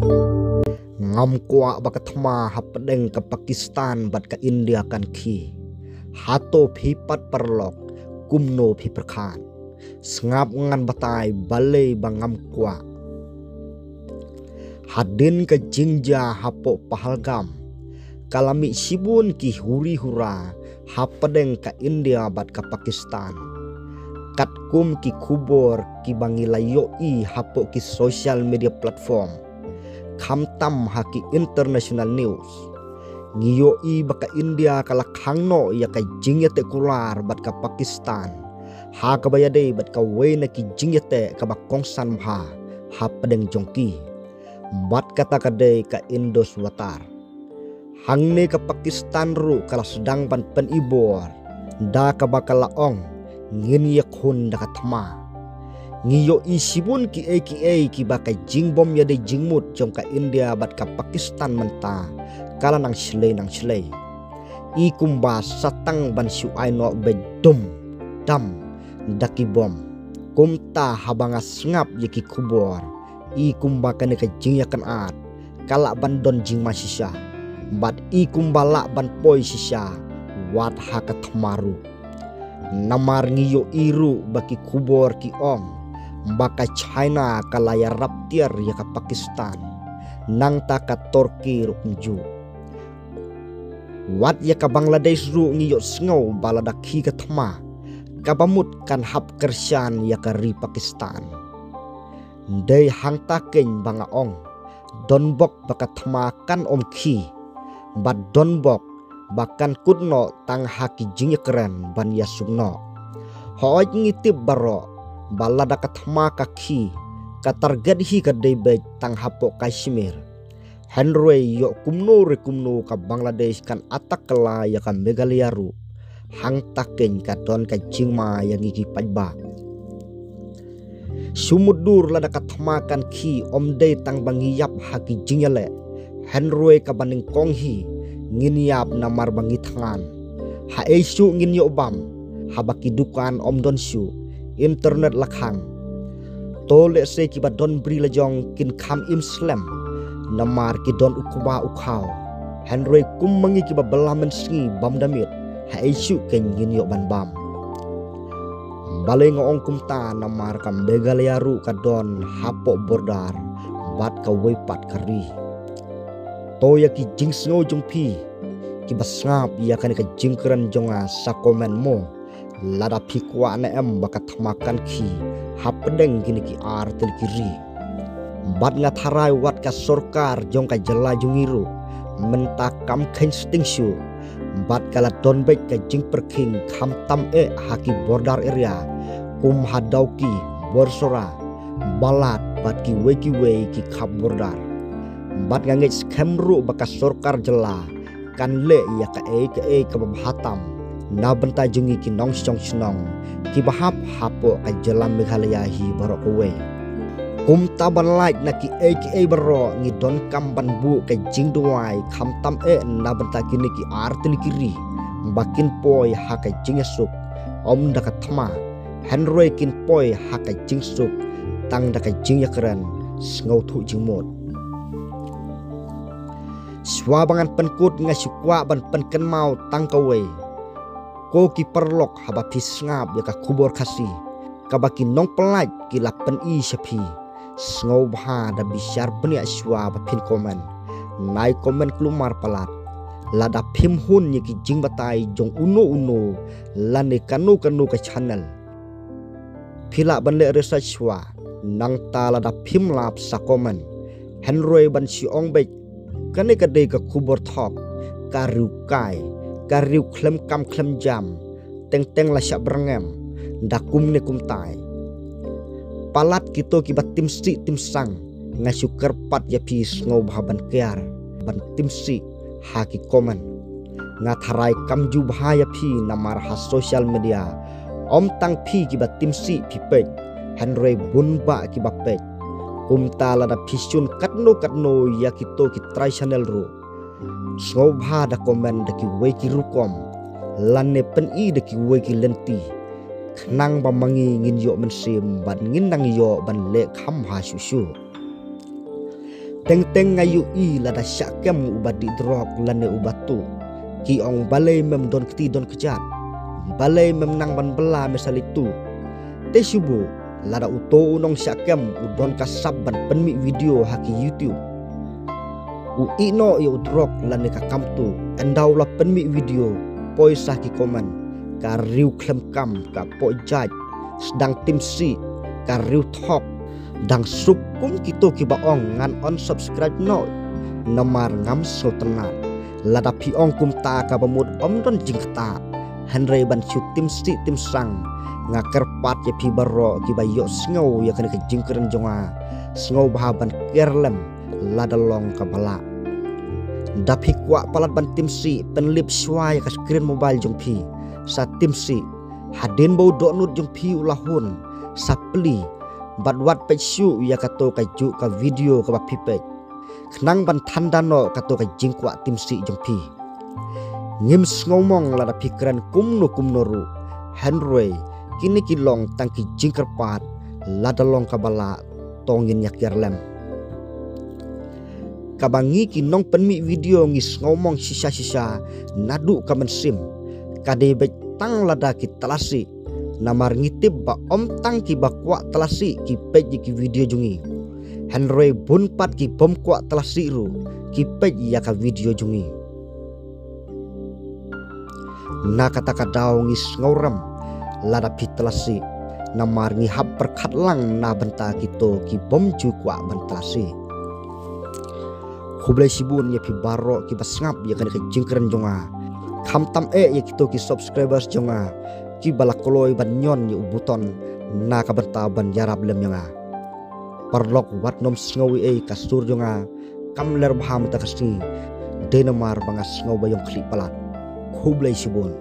Ngam kwa bakathma hapadeng ke Pakistan bat ke India kan khi hato phi pat perlok kumno phi perkhan sngap ngan batai balei bangam kwa hadin ke jingja hapo Pahalgam kalami sibun ki huri hura hapadeng ke India bat ke Pakistan kat kum ki kubor ki bangilayo i hapo ki social media platform khamtam haki international news ngiyo i baka India kala khangno ya ka jingyate kular bat ka Pakistan ha ka bayade bat ka wena ki jingyate ka bakongsan ha padeng jongki bat kata kade ka Indos watar hangne ka Pakistan ru kala sedang ban pen ibor da ka bakala ong ngin ya khun da ka thma ngiyo isibun ki bakai jingbom ya de jingmut jong ka India bat ka Pakistan menta kala nang shlei i kumba satang ban shu aino bedum dam daki bom kumta habanga sngap yaki kubor i kumba kane ka jingya kan at kala ban don jingma sisa bat i kumba la ban poi sisa wat haka thmaru namar ngiyo iru baki kubor ki ong baka China kalaya raptir ya ka Pakistan nang ta ka Turki ruknju wat ya ka Bangladesh ru ngiyo sngow balada khi ka thma kabamut kan hap kersyan ya ka ri Pakistan dei hang ta ken banga ong donbok baka thma kan om khi bat donbok bakan kudno tang haki jingya keren ban ya sugno hooj ngitip baro balada kathma kakhi ka target hi ka debet tang hapo Kashmir Henry yo kumno ka Bangladesh kan atak kala ya ka Meghalaya ru hang taken ka don ka jingma yang iki pajba sumudur lada kathma kan khi omde tang bangiyap haki jingyale Henry ka baning konghi ngin namar bangi thangan ha esu ngin yo bam habaki dukan omdon shu internet lakhang tole se ki ba don bri lajong kin kham Islam namar ki don ukuba ukhau Henry kum mangi ki ba belamen sngi bam damit ha isu ken yin yo ban bam baleng ong kum ta namar kam Meghalaya ru ka don hapo bordar bat ka weipat kari to ya ki jingsngo jungpi ki basngap ya kan ka jingkran jonga sakomen mo lada pikwa na em baka thamakan khi hapdeng gini ki artel kiri bat nga tharai wat ka sorkar jong ka jala jungiru menta kam khen stingshu bat kala donbek ka jing perking kham tam haki border area kum hadauki borsora balat bat ki we ki khap border bat nga ngej khemru baka sorkar jala kan le ya ka ka babhatam na benta jungi ki nong song snong ki bahap hapo ka jalan Meghalaya hi barok we kum taban like na ki baro ngi don kam ban bu ka jing duai kham tam na benta kini ki artil kiri bakin poi ha ka jing suk om da ka thma Henry kin poi ha ka jing suk tang da ka jing yakran sngow thu jing mot swabangan penkut nga sukwa ban penken mau tang ka we ko ki perlok haba pisngap ya ka kubor khasi kabaki nong pelaj ki lapen i shapi sngow bha da bisyar bni aswa ba pin komen nai komen klumar palat lada phim hun ni ki jing batai jong uno lane kanu ka channel phila banle research wa nang ta lada phim lap sa komen Henry ban si ong be kane ka de ka kubor thok karu kai kariu klem kam klem jam teng la syak berengem dakum ne kum tai palat kito ki tim sang ngasu kerpat ya pi sngow ban kyar ban tim si ha ki komen nga tharai kam ju bha ya pi namar ha social media om tang pi ki tim si pi pe Henry bun ba ki pe kum ta la da pisun katno ya kito ki try channel ru sngow bha da komen da ki we ki rukom lanne pen i da ki we ki lenti khnang ba mangi ngin yo men sim ban ngin nang yo ban le kham ha shu teng ngayu i lada syakem ubadi drok lane ubatu ki ong balai mem don keti don kejat balai mem nang ban bela misal itu te subuh lada uto unong syakem udon kasab ban penmi video haki YouTube u ino yo drok lane ka kamtu endau la penmi video poi sah ki komen ka riu klem kam ka poi jaj sedang tim si ka riu top dang sukum kito ki baong ngan on subscribe no namar ngam so tenat lada pi ong kum ta ka bamud om don jingta henry ban chu tim si tim sang ngakar pat ya pi baro ki bayo sngow ya kana ke jingkeren jonga sngow bahaban kerlem lada long ka bala dapi kwa palat ban tim si penlip swai ka screen mobile jong pi sa tim si hadin bau dok nut jong pi ulahun sapli badwat pe shu ya kato ka ju ka video ka pi pe knang ban thandano kato ka jingkwa tim si jong pi ngim ngomong la da pikiran kumno ru henry kini kilong tangki jingker pat la da long ka bala tongin yakir lem kabangi kinong penmi video ngis ngomong sisa-sisa nadu kamen sim kade betang lada ki telasi namar ngitip ba om tang ki bakwa telasi ki peji ki video jungi henry bun pat ki bom kwa telasi ru ki peji ya ka video jungi na kata kadau ngis ngoram lada pi telasi namar ngihap perkat lang na benta kito ki bom ju kwa ban telasi Kublai sibun ya pi baro ki basngap ya kan ke jingkeren jonga kham tam ya kito ki subscribers jonga ki balakoloi ban nyon ya ubuton na ka benta ban yarab lem jonga parlok wat nom sngowi kastur jonga kam ler baham ta kasni denamar bangas ngau bayong kli palat Kublai sibun